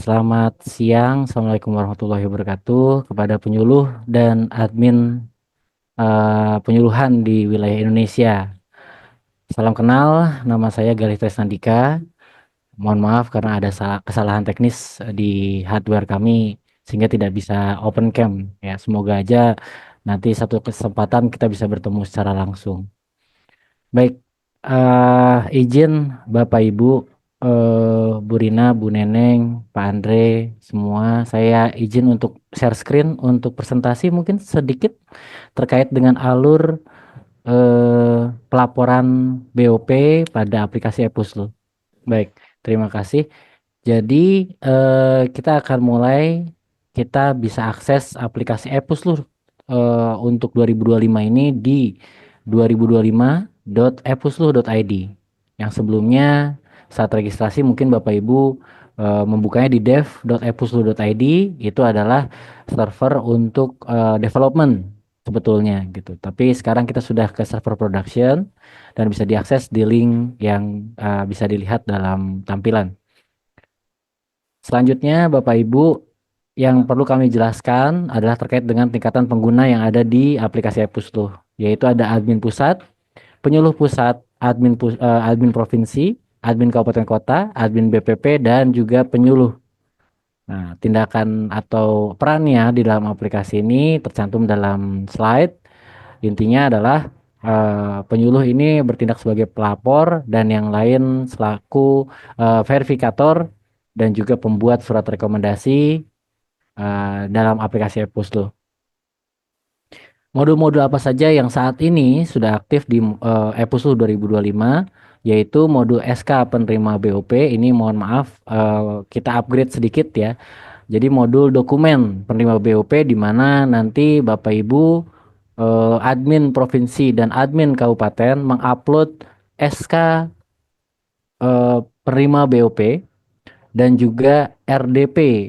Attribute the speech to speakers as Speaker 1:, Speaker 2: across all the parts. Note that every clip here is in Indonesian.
Speaker 1: Selamat siang, Assalamualaikum warahmatullahi wabarakatuh kepada penyuluh dan admin penyuluhan di wilayah Indonesia. Salam kenal, nama saya Galih Tresnandika. Mohon maaf karena ada kesalahan teknis di hardware kami sehingga tidak bisa open cam. Ya, semoga aja nanti satu kesempatan kita bisa bertemu secara langsung. Baik, izin Bapak Ibu, Bu Rina, Bu Neneng, Pak Andre, semua, saya izin untuk share screen untuk presentasi mungkin sedikit terkait dengan alur pelaporan BOP pada aplikasi ePuslu. Baik, terima kasih. Jadi kita akan mulai, kita bisa akses aplikasi ePuslu untuk 2025 ini di 2025.epuslu.id. Yang sebelumnya saat registrasi mungkin Bapak Ibu membukanya di dev.epuslu.id, itu adalah server untuk development sebetulnya gitu. Tapi sekarang kita sudah ke server production dan bisa diakses di link yang bisa dilihat dalam tampilan. Selanjutnya, Bapak Ibu, yang perlu kami jelaskan adalah terkait dengan tingkatan pengguna yang ada di aplikasi ePuslu, yaitu ada admin pusat, penyuluh pusat, admin provinsi, admin kabupaten kota, admin BPP, dan juga penyuluh. Nah, tindakan atau perannya di dalam aplikasi ini tercantum dalam slide. Intinya adalah penyuluh ini bertindak sebagai pelapor dan yang lain selaku verifikator dan juga pembuat surat rekomendasi dalam aplikasi ePuslu. Modul-modul apa saja yang saat ini sudah aktif di ePuslu 2025, yaitu modul SK penerima BOP. Ini mohon maaf kita upgrade sedikit ya. Jadi modul dokumen penerima BOP di mana nanti Bapak Ibu admin provinsi dan admin kabupaten mengupload SK penerima BOP dan juga RDP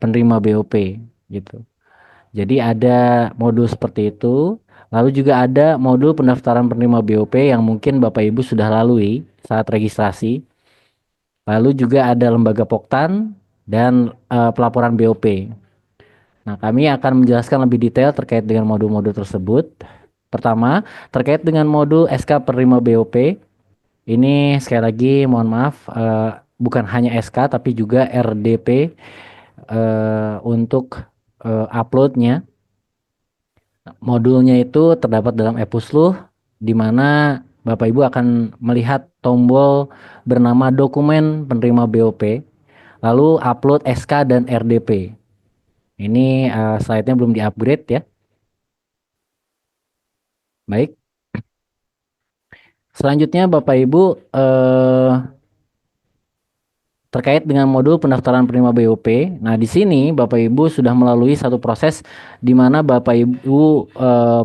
Speaker 1: penerima BOP gitu. Jadi ada modul seperti itu. Lalu juga ada modul pendaftaran penerima BOP yang mungkin Bapak Ibu sudah lalui saat registrasi. Lalu juga ada lembaga Poktan dan pelaporan BOP. Nah, kami akan menjelaskan lebih detail terkait dengan modul-modul tersebut. Pertama, terkait dengan modul SK penerima BOP. Ini sekali lagi mohon maaf, bukan hanya SK tapi juga RDP untuk uploadnya. Modulnya itu terdapat dalam ePuslu, di mana Bapak Ibu akan melihat tombol bernama dokumen penerima BOP, lalu upload SK dan RDP. Ini slide-nya belum di-upgrade ya. Baik. Selanjutnya Bapak Ibu terkait dengan modul pendaftaran penerima BOP. Nah, di sini Bapak Ibu sudah melalui satu proses di mana Bapak Ibu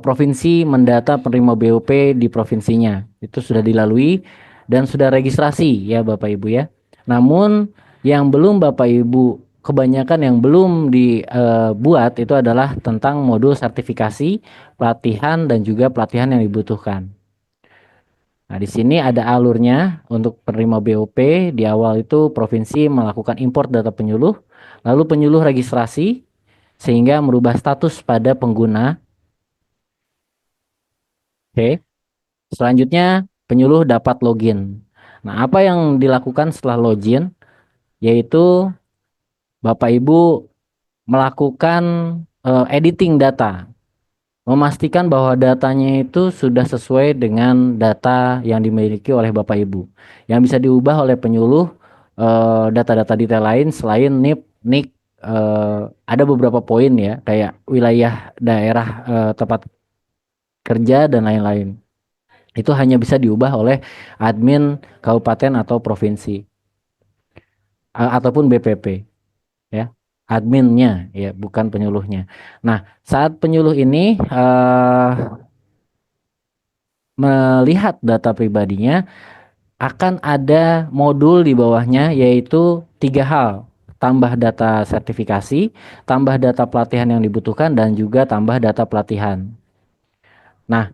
Speaker 1: provinsi mendata penerima BOP di provinsinya. Itu sudah dilalui dan sudah registrasi ya Bapak Ibu ya. Namun yang belum Bapak Ibu, kebanyakan yang belum dibuat itu adalah tentang modul sertifikasi, pelatihan dan juga pelatihan yang dibutuhkan. Nah, di sini ada alurnya untuk penerima BOP. Di awal itu provinsi melakukan import data penyuluh, lalu penyuluh registrasi sehingga merubah status pada pengguna. Oke. Selanjutnya penyuluh dapat login. Nah, apa yang dilakukan setelah login? Yaitu Bapak Ibu melakukan editing data. Memastikan bahwa datanya itu sudah sesuai dengan data yang dimiliki oleh Bapak Ibu. Yang bisa diubah oleh penyuluh data-data detail lain selain NIP, NIK, ada beberapa poin ya, kayak wilayah daerah tempat kerja dan lain-lain. Itu hanya bisa diubah oleh admin kabupaten atau provinsi ataupun BPP ya. Adminnya ya, bukan penyuluhnya. Nah, saat penyuluh ini melihat data pribadinya, akan ada modul di bawahnya yaitu tiga hal: tambah data sertifikasi, tambah data pelatihan yang dibutuhkan, dan juga tambah data pelatihan. Nah,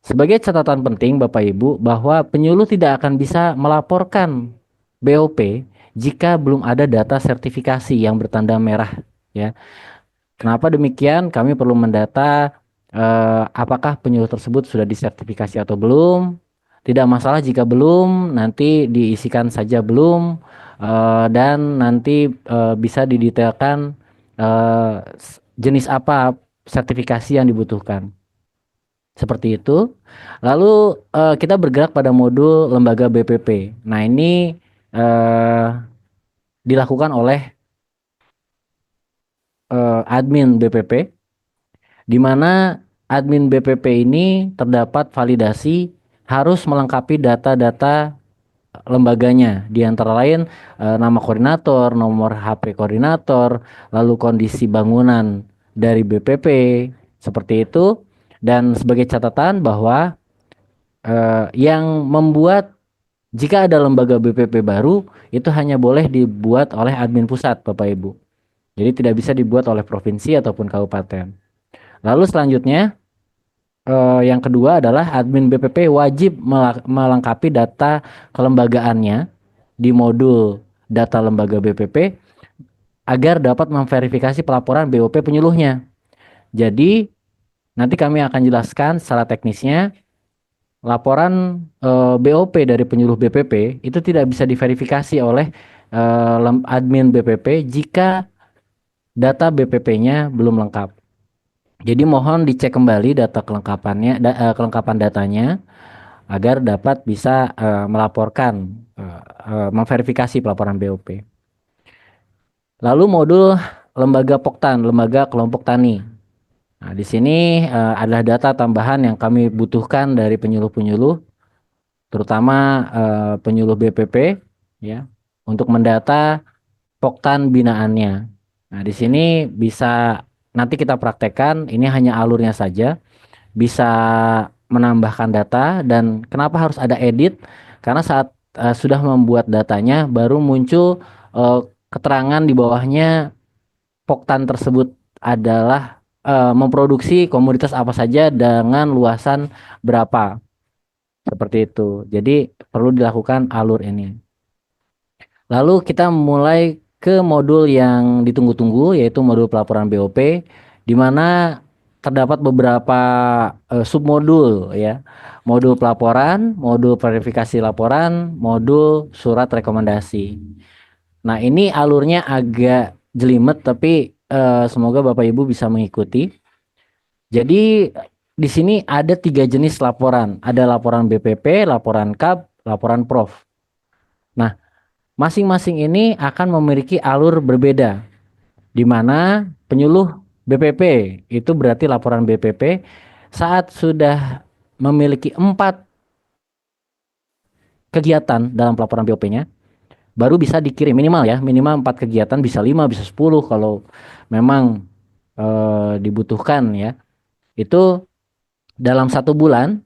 Speaker 1: sebagai catatan penting Bapak Ibu bahwa penyuluh tidak akan bisa melaporkan BOP jika belum ada data sertifikasi yang bertanda merah, ya. Kenapa demikian? Kami perlu mendata apakah penyuluh tersebut sudah disertifikasi atau belum. Tidak masalah jika belum, nanti diisikan saja belum, dan nanti bisa didetailkan jenis apa sertifikasi yang dibutuhkan. Seperti itu. Lalu kita bergerak pada modul lembaga BPP. Nah, ini eh, dilakukan oleh admin BPP, di mana admin BPP ini terdapat validasi harus melengkapi data-data lembaganya, di antara lain nama koordinator, nomor HP koordinator, lalu kondisi bangunan dari BPP, seperti itu. Dan sebagai catatan bahwa yang membuat jika ada lembaga BPP baru itu hanya boleh dibuat oleh admin pusat, Bapak Ibu. Jadi tidak bisa dibuat oleh provinsi ataupun kabupaten. Lalu selanjutnya yang kedua adalah admin BPP wajib melengkapi data kelembagaannya di modul data lembaga BPP agar dapat memverifikasi pelaporan BOP penyuluhnya. Jadi nanti kami akan jelaskan secara teknisnya laporan BOP dari penyuluh BPP itu tidak bisa diverifikasi oleh admin BPP jika data BPP-nya belum lengkap. Jadi mohon dicek kembali data kelengkapannya, kelengkapan datanya agar dapat bisa melaporkan, memverifikasi pelaporan BOP. Lalu modul lembaga Poktan, lembaga kelompok tani. Nah, di sini adalah data tambahan yang kami butuhkan dari penyuluh-penyuluh, terutama penyuluh BPP, ya, untuk mendata Poktan binaannya. Nah, di sini bisa nanti kita praktekkan, ini hanya alurnya saja, bisa menambahkan data. Dan kenapa harus ada edit? Karena saat sudah membuat datanya baru muncul eh, keterangan di bawahnya Poktan tersebut adalah memproduksi komoditas apa saja dengan luasan berapa, seperti itu. Jadi perlu dilakukan alur ini. Lalu kita mulai ke modul yang ditunggu-tunggu, yaitu modul pelaporan BOP, di mana terdapat beberapa submodul, ya. Modul pelaporan, modul verifikasi laporan, modul surat rekomendasi. Nah, ini alurnya agak jelimet, tapi semoga Bapak Ibu bisa mengikuti. Jadi di sini ada 3 jenis laporan. Ada laporan BPP, laporan KAP, laporan PROF. Nah, masing-masing ini akan memiliki alur berbeda, di mana penyuluh BPP itu berarti laporan BPP saat sudah memiliki 4 kegiatan dalam pelaporan BOP-nya, baru bisa dikirim minimal, ya, minimal 4 kegiatan, bisa 5, bisa 10 kalau memang dibutuhkan, ya. Itu dalam 1 bulan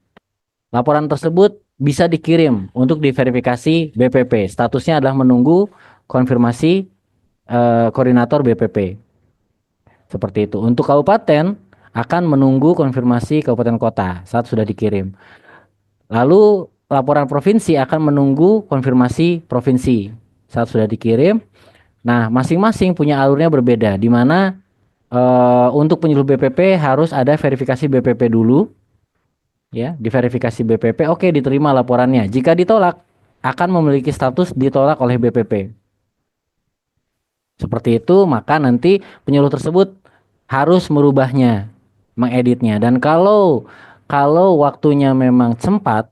Speaker 1: laporan tersebut bisa dikirim untuk diverifikasi BPP. Statusnya adalah menunggu konfirmasi koordinator BPP. Seperti itu. Untuk kabupaten akan menunggu konfirmasi kabupaten kota saat sudah dikirim. Lalu laporan provinsi akan menunggu konfirmasi provinsi saat sudah dikirim. Nah, masing-masing punya alurnya berbeda, di mana untuk penyuluh BPP harus ada verifikasi BPP dulu, ya, diverifikasi BPP, oke, diterima laporannya. Jika ditolak, akan memiliki status ditolak oleh BPP. Seperti itu, maka nanti penyuluh tersebut harus merubahnya, mengeditnya. Dan kalau waktunya memang sempat,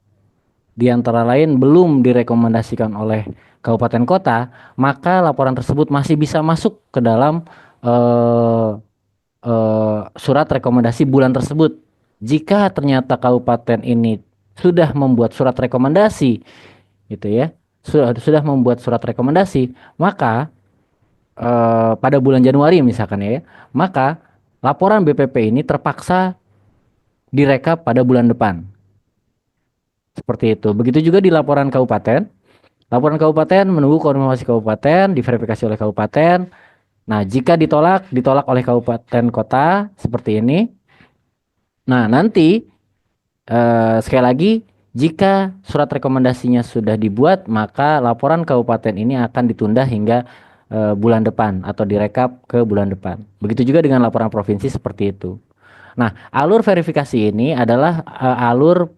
Speaker 1: di antara lain belum direkomendasikan oleh kabupaten kota, maka laporan tersebut masih bisa masuk ke dalam eh, surat rekomendasi bulan tersebut. Jika ternyata kabupaten ini sudah membuat surat rekomendasi, gitu ya, sudah membuat surat rekomendasi, maka pada bulan Januari misalkan, ya, maka laporan BPP ini terpaksa direkap pada bulan depan. Seperti itu. Begitu juga di laporan kabupaten. Laporan kabupaten menunggu konfirmasi kabupaten, diverifikasi oleh kabupaten. Nah, jika ditolak, ditolak oleh kabupaten kota seperti ini. Nah, nanti sekali lagi, Jika surat rekomendasinya sudah dibuat, maka laporan kabupaten ini akan ditunda hingga bulan depan atau direkap ke bulan depan. Begitu juga dengan laporan provinsi seperti itu. Nah, alur verifikasi ini adalah alur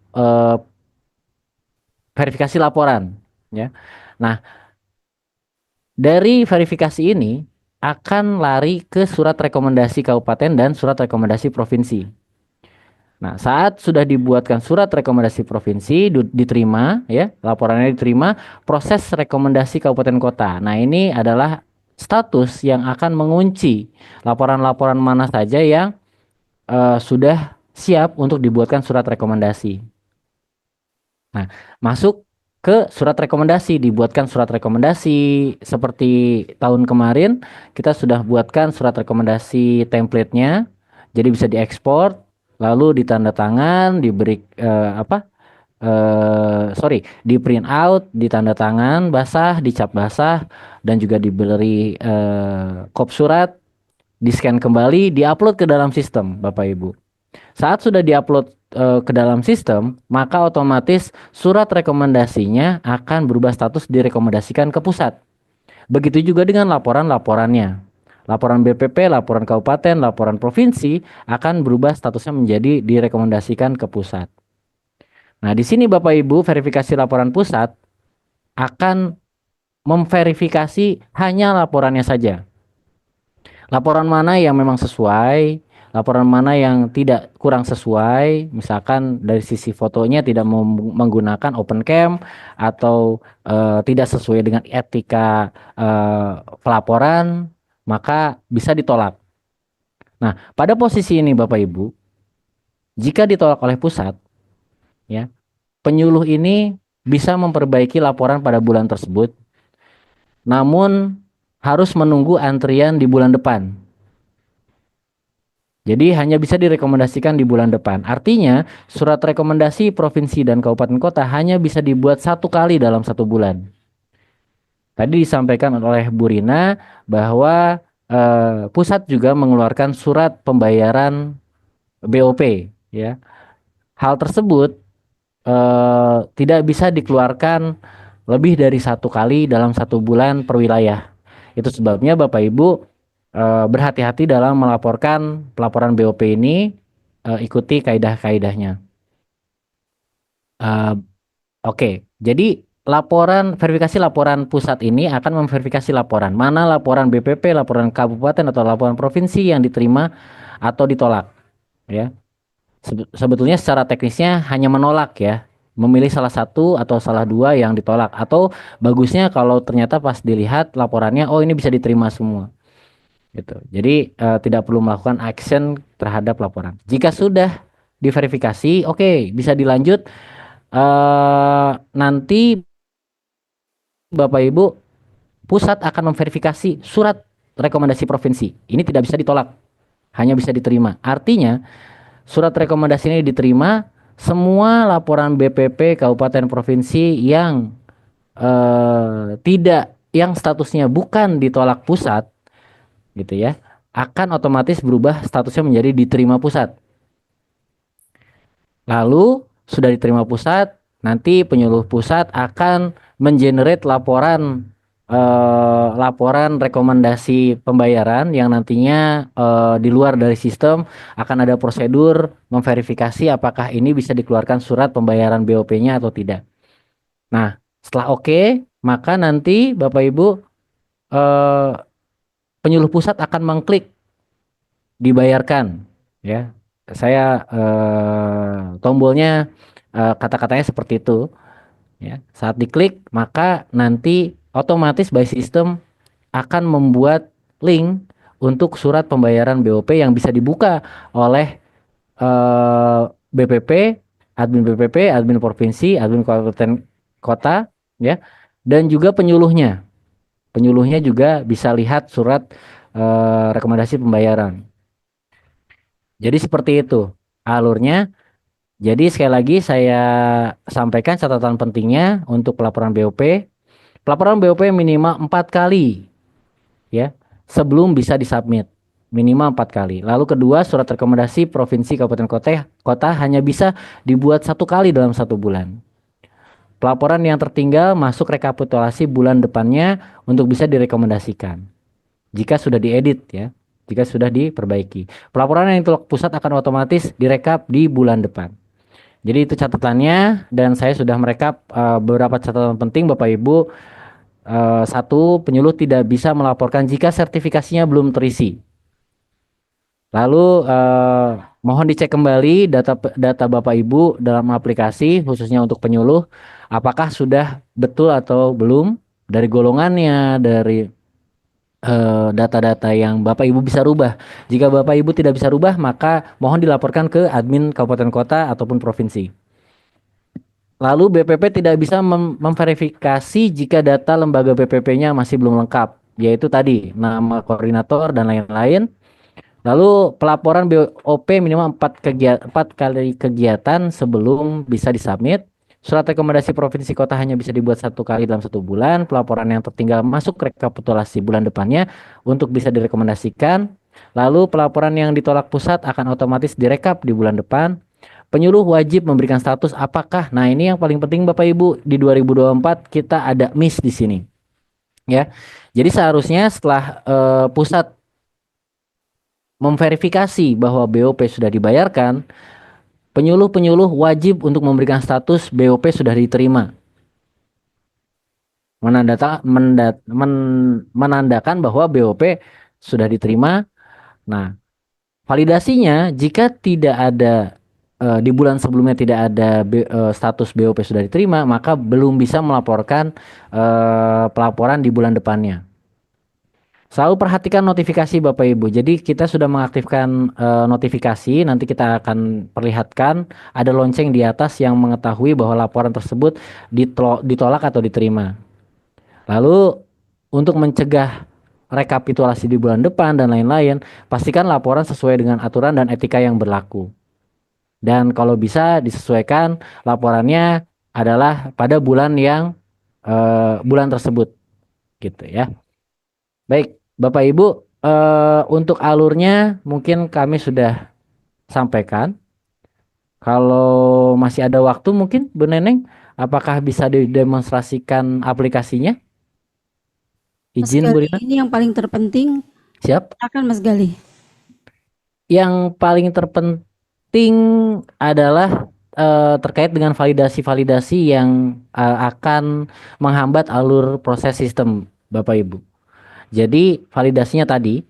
Speaker 1: verifikasi laporan, ya. Nah, dari verifikasi ini akan lari ke surat rekomendasi kabupaten dan surat rekomendasi provinsi. Nah, saat sudah dibuatkan surat rekomendasi provinsi diterima, ya, laporannya diterima, proses rekomendasi kabupaten kota. Nah, ini adalah status yang akan mengunci laporan-laporan mana saja yang sudah siap untuk dibuatkan surat rekomendasi. Nah, masuk ke surat rekomendasi, dibuatkan surat rekomendasi seperti tahun kemarin kita sudah buatkan surat rekomendasi template-nya, jadi bisa diekspor, lalu ditanda tangan, diberi di print out, ditanda tangan basah, dicap basah, dan juga diberi kop surat, di scan kembali, diupload ke dalam sistem, Bapak Ibu. Saat sudah diupload ke dalam sistem, maka otomatis surat rekomendasinya akan berubah status direkomendasikan ke pusat. Begitu juga dengan laporan-laporannya. Laporan BPP, laporan kabupaten, laporan provinsi akan berubah statusnya menjadi direkomendasikan ke pusat. Nah, di sini Bapak Ibu, verifikasi laporan pusat akan memverifikasi hanya laporannya saja. Laporan mana yang memang sesuai, laporan mana yang tidak kurang sesuai, misalkan dari sisi fotonya tidak menggunakan open cam atau tidak sesuai dengan etika pelaporan, maka bisa ditolak. Nah, pada posisi ini Bapak Ibu, jika ditolak oleh pusat, ya, penyuluh ini bisa memperbaiki laporan pada bulan tersebut, namun harus menunggu antrian di bulan depan. Jadi hanya bisa direkomendasikan di bulan depan. Artinya surat rekomendasi provinsi dan kabupaten kota hanya bisa dibuat satu kali dalam satu bulan. Tadi disampaikan oleh Bu Rina bahwa pusat juga mengeluarkan surat pembayaran BOP, ya. Hal tersebut tidak bisa dikeluarkan lebih dari satu kali dalam satu bulan per wilayah. Itu sebabnya Bapak Ibu berhati-hati dalam melaporkan pelaporan BOP ini, ikuti kaidah-kaidahnya. Oke, jadi verifikasi laporan pusat ini akan memverifikasi laporan mana laporan BPP, laporan kabupaten atau laporan provinsi yang diterima atau ditolak, ya. Sebetulnya secara teknisnya hanya menolak, ya, memilih salah satu atau salah dua yang ditolak, atau bagusnya kalau ternyata pas dilihat laporannya, oh ini bisa diterima semua. Gitu. Jadi tidak perlu melakukan action terhadap laporan. Jika sudah diverifikasi, oke, bisa dilanjut. Nanti Bapak Ibu, pusat akan memverifikasi surat rekomendasi provinsi. Ini tidak bisa ditolak, hanya bisa diterima. Artinya, surat rekomendasi ini diterima, semua laporan BPP kabupaten provinsi yang tidak, yang statusnya bukan ditolak pusat, gitu ya, akan otomatis berubah statusnya menjadi diterima pusat. Lalu sudah diterima pusat, nanti penyuluh pusat akan mengenerate laporan rekomendasi pembayaran yang nantinya di luar dari sistem akan ada prosedur memverifikasi apakah ini bisa dikeluarkan surat pembayaran BOP-nya atau tidak. Nah, setelah oke, maka nanti Bapak Ibu, eh, penyuluh pusat akan mengklik dibayarkan, ya. Saya tombolnya kata-katanya seperti itu, ya. Saat diklik maka nanti otomatis by system akan membuat link untuk surat pembayaran BOP yang bisa dibuka oleh BPP, admin provinsi, admin kabupaten kota, ya, dan juga penyuluhnya. Penyuluhnya juga bisa lihat surat rekomendasi pembayaran. Jadi seperti itu alurnya. Jadi sekali lagi saya sampaikan catatan pentingnya untuk pelaporan BOP. Pelaporan BOP minimal 4 kali, ya, sebelum bisa disubmit. Minimal 4 kali. Lalu kedua, surat rekomendasi provinsi kabupaten kota hanya bisa dibuat satu kali dalam satu bulan. Pelaporan yang tertinggal masuk rekapitulasi bulan depannya untuk bisa direkomendasikan. Jika sudah diedit ya, jika sudah diperbaiki. Pelaporan yang ditolak pusat akan otomatis direkap di bulan depan. Jadi itu catatannya dan saya sudah merekap beberapa catatan penting Bapak Ibu. Satu, penyuluh tidak bisa melaporkan jika sertifikasinya belum terisi. Lalu mohon dicek kembali data data Bapak Ibu dalam aplikasi khususnya untuk penyuluh apakah sudah betul atau belum dari golongannya, dari data-data yang Bapak Ibu bisa rubah. Jika Bapak Ibu tidak bisa rubah, maka mohon dilaporkan ke admin kabupaten kota ataupun provinsi. Lalu BPP tidak bisa memverifikasi jika data lembaga BPP-nya masih belum lengkap, yaitu tadi nama koordinator dan lain-lain. Lalu pelaporan BOP minimal 4 kali kegiatan sebelum bisa disubmit. Surat rekomendasi provinsi kota hanya bisa dibuat 1 kali dalam 1 bulan. Pelaporan yang tertinggal masuk rekapitulasi bulan depannya untuk bisa direkomendasikan. Lalu pelaporan yang ditolak pusat akan otomatis direkap di bulan depan. Penyuluh wajib memberikan status apakah. Nah, ini yang paling penting Bapak Ibu di 2024 kita ada miss di sini. Ya. Jadi seharusnya setelah pusat memverifikasi bahwa BOP sudah dibayarkan, penyuluh-penyuluh wajib untuk memberikan status BOP sudah diterima. Menandakan bahwa BOP sudah diterima. Nah, validasinya jika tidak ada di bulan sebelumnya tidak ada status BOP sudah diterima, maka belum bisa melaporkan pelaporan di bulan depannya. Selalu perhatikan notifikasi Bapak Ibu. Jadi kita sudah mengaktifkan notifikasi, nanti kita akan perlihatkan ada lonceng di atas yang mengetahui bahwa laporan tersebut ditolak atau diterima. Lalu untuk mencegah rekapitulasi di bulan depan dan lain-lain, pastikan laporan sesuai dengan aturan dan etika yang berlaku. Dan kalau bisa disesuaikan laporannya adalah pada bulan yang bulan tersebut, gitu ya. Baik, Bapak Ibu, untuk alurnya mungkin kami sudah sampaikan. Kalau masih ada waktu mungkin Bu Neneng, apakah bisa didemonstrasikan aplikasinya?
Speaker 2: Mas
Speaker 1: Izin Bu
Speaker 2: Gali,
Speaker 1: Rina?
Speaker 2: ini yang paling terpenting,
Speaker 1: Siap.
Speaker 2: akan Mas Gali.
Speaker 1: Yang paling terpenting adalah terkait dengan validasi-validasi yang akan menghambat alur proses sistem, Bapak Ibu. Jadi validasinya tadi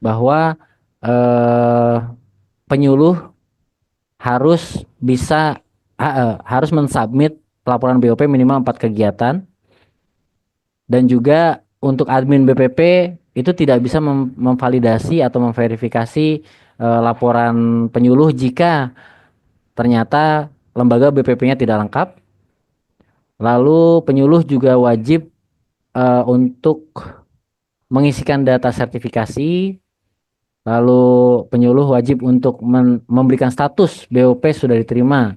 Speaker 1: bahwa eh, penyuluh harus bisa harus mensubmit pelaporan BOP minimal 4 kegiatan dan juga untuk admin BPP itu tidak bisa memvalidasi atau memverifikasi laporan penyuluh jika ternyata lembaga BPP-nya tidak lengkap. Lalu penyuluh juga wajib untuk mengisikan data sertifikasi. Lalu penyuluh wajib untuk memberikan status BOP sudah diterima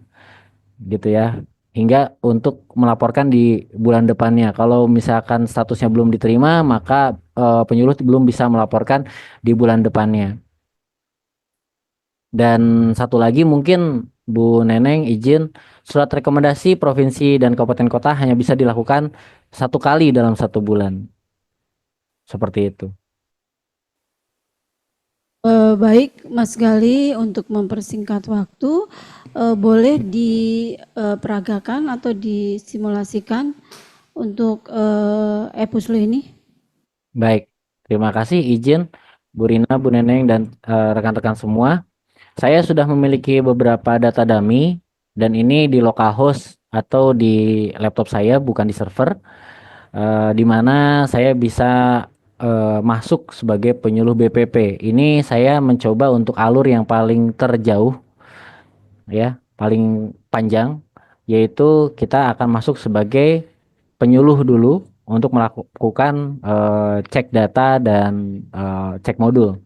Speaker 1: gitu ya. Hingga untuk melaporkan di bulan depannya. Kalau misalkan statusnya belum diterima, maka penyuluh belum bisa melaporkan di bulan depannya. Dan satu lagi mungkin Bu Neneng izin surat rekomendasi provinsi dan kabupaten kota hanya bisa dilakukan 1 kali dalam 1 bulan. Seperti itu.
Speaker 2: Baik, Mas Gali, untuk mempersingkat waktu, boleh diperagakan atau disimulasikan untuk e-puslo ini?
Speaker 1: Baik, terima kasih izin Bu Rina, Bu Neneng dan rekan-rekan semua. Saya sudah memiliki beberapa data dummy dan ini di localhost atau di laptop saya bukan di server, di mana saya bisa masuk sebagai penyuluh BPP. Ini saya mencoba untuk alur yang paling terjauh ya, paling panjang, yaitu kita akan masuk sebagai penyuluh dulu untuk melakukan cek data dan cek modul.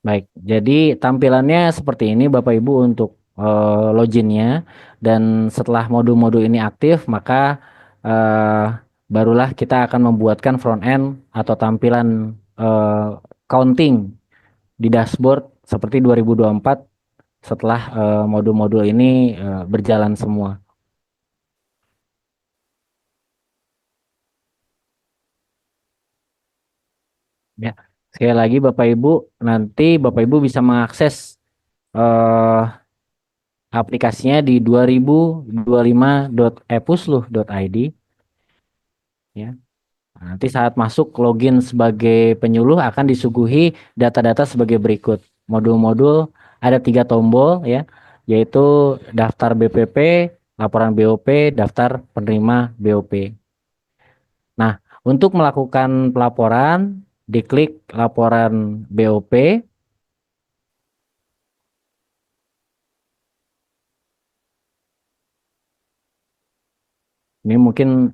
Speaker 1: Baik, jadi tampilannya seperti ini Bapak Ibu untuk loginnya dan setelah modul-modul ini aktif maka eh, barulah kita akan membuatkan front end atau tampilan counting di dashboard seperti 2024 setelah modul-modul ini berjalan semua. Ya, sekali lagi Bapak Ibu, nanti Bapak Ibu bisa mengakses eh, aplikasinya di 2025.epusluh.id ya. Nanti saat masuk login sebagai penyuluh akan disuguhi data-data sebagai berikut. Modul-modul ada 3 tombol ya, yaitu daftar BPP, laporan BOP, daftar penerima BOP. Nah, untuk melakukan pelaporan, diklik laporan BOP. Ini mungkin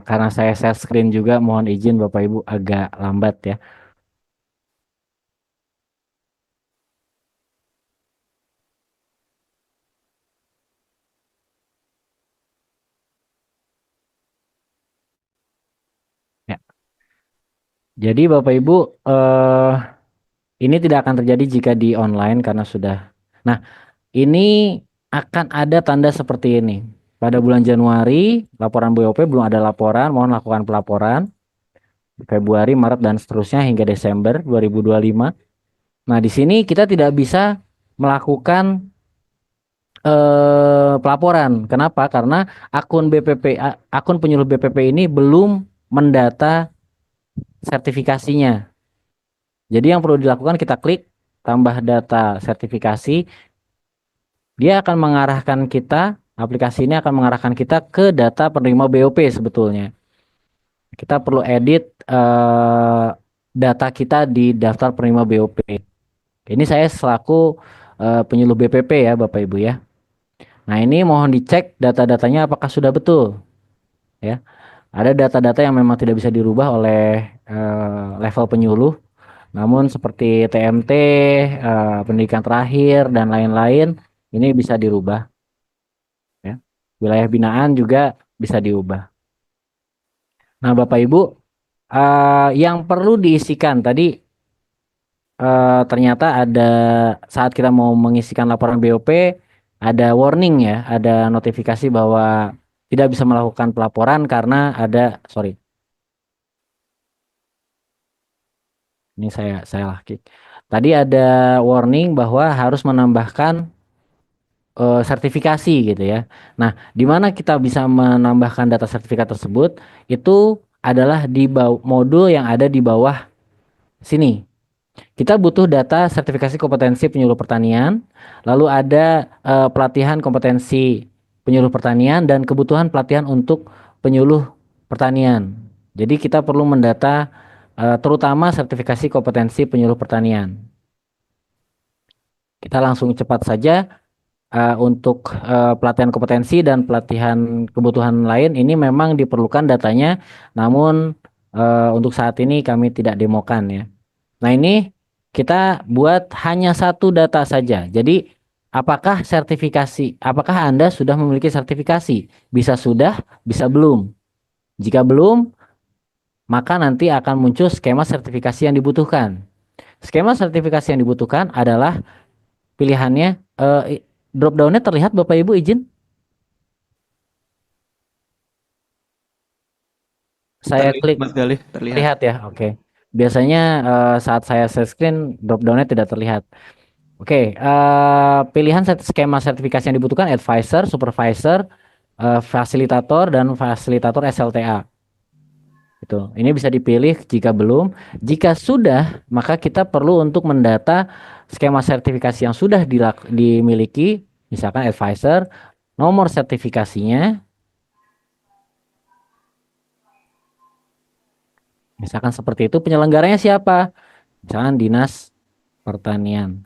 Speaker 1: karena saya share screen juga, mohon izin Bapak Ibu agak lambat ya. Ya. Jadi Bapak Ibu, eh, ini tidak akan terjadi jika di online karena sudah. Nah, ini akan ada tanda seperti ini. Pada bulan Januari, laporan BOP belum ada laporan, mohon lakukan pelaporan. Februari, Maret, dan seterusnya hingga Desember 2025. Nah, di sini kita tidak bisa melakukan pelaporan. Kenapa? Karena akun BPP, akun penyuluh BPP ini belum mendata sertifikasinya. Jadi yang perlu dilakukan kita klik tambah data sertifikasi, dia akan mengarahkan kita, aplikasi ini akan mengarahkan kita ke data penerima BOP sebetulnya. Kita perlu edit data kita di daftar penerima BOP. Ini saya selaku penyuluh BPP ya Bapak Ibu ya. Nah ini mohon dicek data-datanya apakah sudah betul ya. Ada data-data yang memang tidak bisa dirubah oleh level penyuluh. Namun seperti TMT, pendidikan terakhir dan lain-lain ini bisa dirubah ya. Wilayah binaan juga bisa diubah. Nah, Bapak Ibu, yang perlu diisikan tadi ternyata ada saat kita mau mengisikan laporan BOP ada warning ya, ada notifikasi bahwa tidak bisa melakukan pelaporan karena ada sorry, ini saya laki. Tadi ada warning bahwa harus menambahkan sertifikasi gitu ya. Nah, di mana kita bisa menambahkan data sertifikat tersebut itu adalah di modul yang ada di bawah sini. Kita butuh data sertifikasi kompetensi penyuluh pertanian, lalu ada pelatihan kompetensi penyuluh pertanian dan kebutuhan pelatihan untuk penyuluh pertanian. Jadi kita perlu mendata terutama sertifikasi kompetensi penyuluh pertanian. Kita langsung cepat saja untuk pelatihan kompetensi dan pelatihan kebutuhan lain ini memang diperlukan datanya, namun untuk saat ini kami tidak demokan ya. Nah ini kita buat hanya satu data saja. Jadi apakah Anda sudah memiliki sertifikasi? Bisa sudah, bisa belum. Jika belum, maka nanti akan muncul skema sertifikasi yang dibutuhkan. Skema sertifikasi yang dibutuhkan adalah pilihannya, drop down-nya terlihat Bapak Ibu izin? Saya
Speaker 3: Terlihat
Speaker 1: klik
Speaker 3: Mas Galih, terlihat.
Speaker 1: terlihat ya, oke. Biasanya saat saya share screen drop down-nya tidak terlihat. Oke, pilihan skema sertifikasi yang dibutuhkan advisor, supervisor, fasilitator, dan fasilitator SLTA. Itu. Ini bisa dipilih jika belum. Jika sudah, maka kita perlu untuk mendata skema sertifikasi yang sudah dimiliki, misalkan advisor, nomor sertifikasinya, misalkan seperti itu, penyelenggaranya siapa? Misalkan Dinas Pertanian.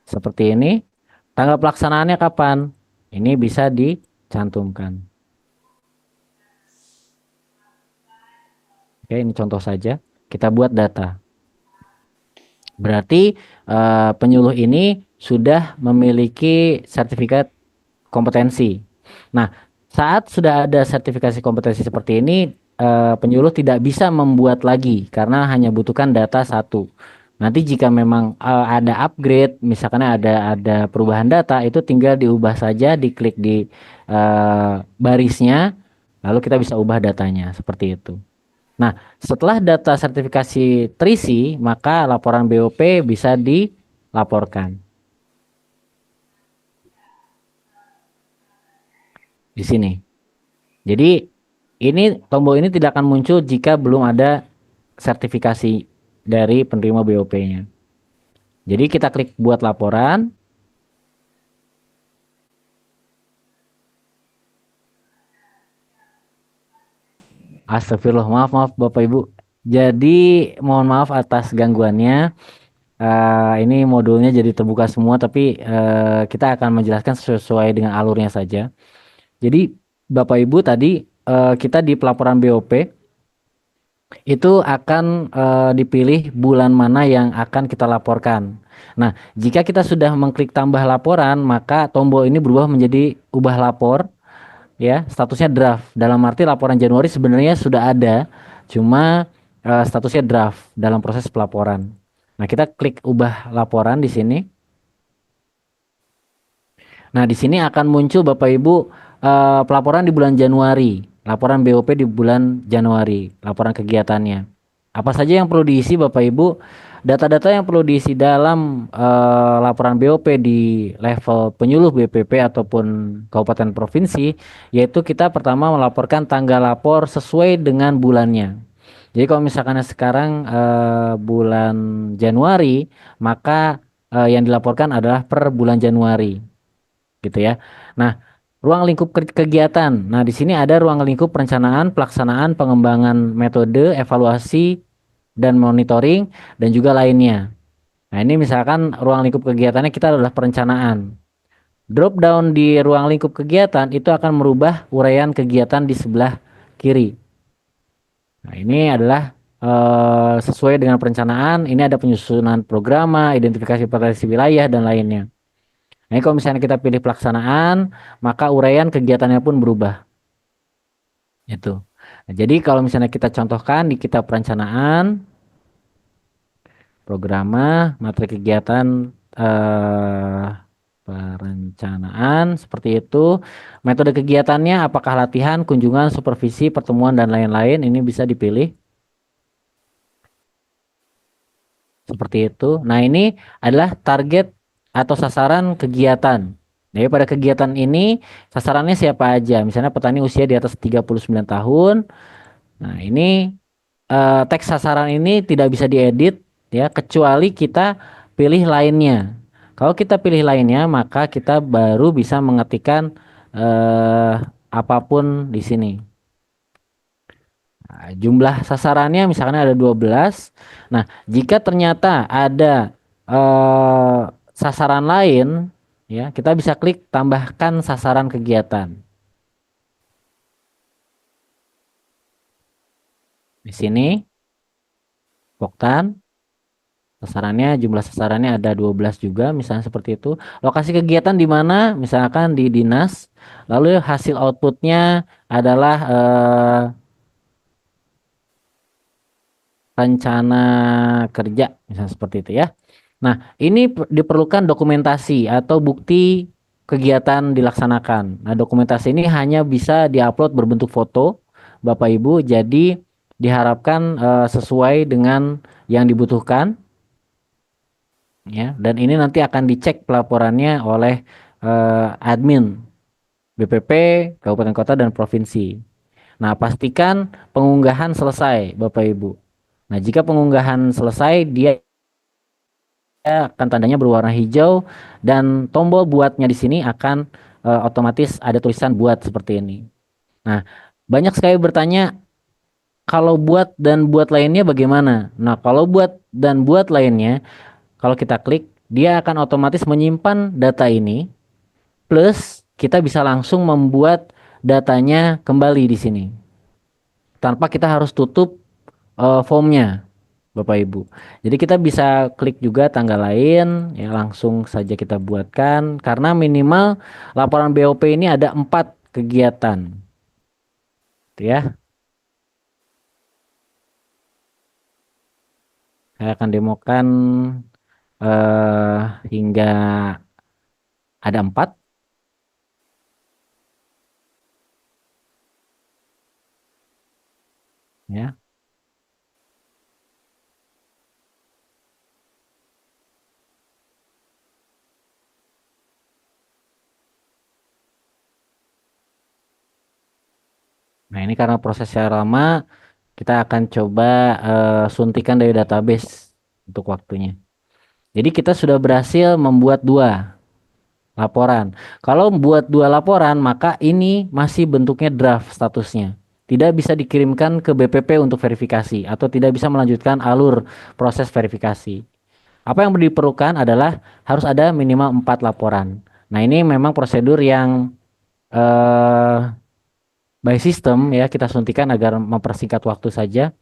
Speaker 1: Seperti ini, tanggal pelaksanaannya kapan? Ini bisa dicantumkan. Oke, ini contoh saja. Kita buat data. Berarti penyuluh ini sudah memiliki sertifikat kompetensi. Nah, saat sudah ada sertifikasi kompetensi seperti ini, penyuluh tidak bisa membuat lagi karena hanya butuhkan data satu. Nanti jika memang ada upgrade, misalkan ada perubahan data, itu tinggal diubah saja, diklik di barisnya, lalu kita bisa ubah datanya seperti itu. Nah, setelah data sertifikasi terisi, maka laporan BOP bisa dilaporkan di sini. Jadi ini tombol ini tidak akan muncul jika belum ada sertifikasi dari penerima BOP-nya. Jadi kita klik buat laporan. Astagfirullah, maaf maaf Bapak Ibu. Jadi mohon maaf atas gangguannya. Ini modulnya jadi terbuka semua, tapi kita akan menjelaskan sesuai dengan alurnya saja. Jadi Bapak Ibu tadi kita di pelaporan BOP itu akan dipilih bulan mana yang akan kita laporkan. Nah, jika kita sudah mengklik tambah laporan, maka tombol ini berubah menjadi ubah lapor, ya, statusnya draft. Dalam arti laporan Januari sebenarnya sudah ada, cuma statusnya draft dalam proses pelaporan. Nah, kita klik ubah laporan di sini. Nah, di sini akan muncul Bapak Ibu pelaporan di bulan Januari, laporan BOP di bulan Januari, laporan kegiatannya. Apa saja yang perlu diisi Bapak Ibu? Data-data yang perlu diisi dalam laporan BOP di level penyuluh BPP ataupun kabupaten provinsi, yaitu kita pertama melaporkan tanggal lapor sesuai dengan bulannya. Jadi kalau misalkan sekarang bulan Januari, maka yang dilaporkan adalah per bulan Januari gitu ya. Nah, ruang lingkup kegiatan. Nah, di sini ada ruang lingkup perencanaan, pelaksanaan, pengembangan metode, evaluasi dan monitoring dan juga lainnya. Nah, ini misalkan ruang lingkup kegiatannya kita adalah perencanaan. Drop down di ruang lingkup kegiatan itu akan merubah uraian kegiatan di sebelah kiri. Nah, ini adalah sesuai dengan perencanaan. Ini ada penyusunan programa, identifikasi potensi wilayah dan lainnya. Nah, kalau misalnya kita pilih pelaksanaan, maka uraian kegiatannya pun berubah. Itu. Nah, jadi kalau misalnya kita contohkan di kitab perencanaan, programa, materi kegiatan eh, perencanaan seperti itu. Metode kegiatannya apakah latihan, kunjungan, supervisi, pertemuan dan lain-lain, ini bisa dipilih seperti itu. Nah, ini adalah target atau sasaran kegiatan. Jadi pada kegiatan ini sasarannya siapa aja? Misalnya petani usia di atas 39 tahun. Nah, ini teks sasaran ini tidak bisa diedit ya kecuali kita pilih lainnya. Kalau kita pilih lainnya, maka kita baru bisa mengetikkan eh, apapun di sini. Nah, jumlah sasarannya misalkan ada 12. Nah, jika ternyata ada eh, sasaran lain, ya, kita bisa klik tambahkan sasaran kegiatan. Di sini, Poktan, sasarannya, jumlah sasarannya ada 12 juga, misalnya seperti itu. Lokasi kegiatan di mana? Misalkan di dinas. Lalu hasil outputnya adalah rencana kerja, misalnya seperti itu ya. Nah, ini diperlukan dokumentasi atau bukti kegiatan dilaksanakan. Nah, dokumentasi ini hanya bisa diupload berbentuk foto, Bapak Ibu. Jadi diharapkan sesuai dengan yang dibutuhkan, ya. Dan ini nanti akan dicek pelaporannya oleh admin BPP, Kabupaten Kota dan Provinsi. Nah, pastikan pengunggahan selesai, Bapak Ibu. Nah, jika pengunggahan selesai, dia akan tandanya berwarna hijau dan tombol buatnya di sini akan otomatis ada tulisan buat seperti ini. Nah, banyak sekali bertanya kalau buat dan buat lainnya bagaimana? Nah, kalau buat dan buat lainnya, kalau kita klik, dia akan otomatis menyimpan data ini plus kita bisa langsung membuat datanya kembali di sini tanpa kita harus tutup formnya. Bapak Ibu. Jadi kita bisa klik juga tanggal lain, ya langsung saja kita buatkan karena minimal laporan BOP ini ada 4 kegiatan, gitu ya. Saya akan demokan hingga ada 4 ya. Nah, ini karena prosesnya lama, kita akan coba suntikan dari database untuk waktunya. Jadi kita sudah berhasil membuat 2 laporan. Kalau membuat 2 laporan, maka ini masih bentuknya draft statusnya. Tidak bisa dikirimkan ke BPP untuk verifikasi atau tidak bisa melanjutkan alur proses verifikasi. Apa yang diperlukan adalah harus ada minimal 4 laporan. Nah, ini memang prosedur yang eh, by system ya kita suntikan agar mempersingkat waktu saja.